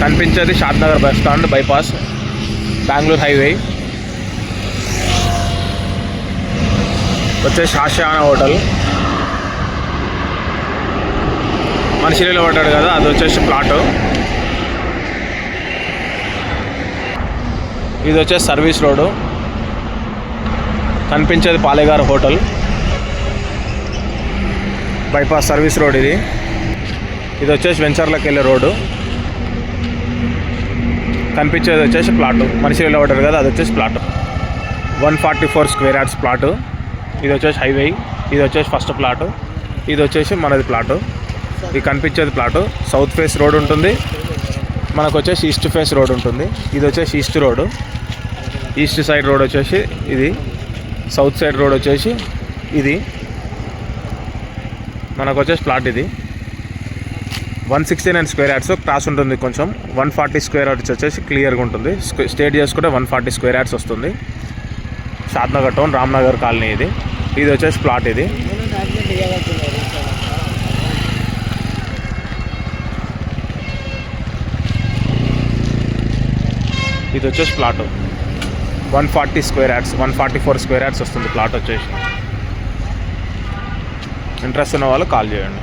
కనిపించేది Shadnagar bus stand bypass, Bengaluru highway. వచ్చేసి Asiana hotel, మనిషిలో పడ్డాడు కదా, అది వచ్చేసి ప్లాటు. ఇది వచ్చేసి సర్వీస్ రోడ్డు, కనిపించేది పాలేగారు హోటల్, బైపాస్ సర్వీస్ రోడ్. ఇది వచ్చేసి వెంచర్లోకి వెళ్ళే రోడ్డు, కనిపించేది వచ్చేసి ప్లాటు. మనిషిలో పడ్డాడు కదా, అది వచ్చేసి ప్లాటు. 144 square yards plot. ఇది వచ్చేసి హైవే, ఇది వచ్చేసి ఫస్ట్ ప్లాటు, ఇది వచ్చేసి మనది ప్లాటు. ఇది కనిపించేది ప్లాటు. సౌత్ ఫేస్ రోడ్ ఉంటుంది, మనకు వచ్చేసి ఈస్ట్ ఫేస్ రోడ్ ఉంటుంది. ఇది వచ్చేసి east road, east side road వచ్చేసి ఇది, సౌత్ సైడ్ రోడ్ వచ్చేసి ఇది. మనకు వచ్చేసి ప్లాట్ ఇది 169 స్క్వేర్ యార్డ్స్ క్రాస్ ఉంటుంది. కొంచెం 140 స్క్వేర్ యార్డ్స్ వచ్చేసి క్లియర్గా ఉంటుంది. స్టేట్ చేసుకుంటే 140 స్క్వేర్ యార్డ్స్ వస్తుంది. Shadnagar town, Ramnagar colony. ఇది వచ్చేసి ప్లాట్. ఇది వచ్చేసి plot 140 square yards, 144 square yards వస్తుంది ప్లాట్ వచ్చేసి. ఇంట్రెస్ట్ ఉన్న వాళ్ళు కాల్ చేయండి.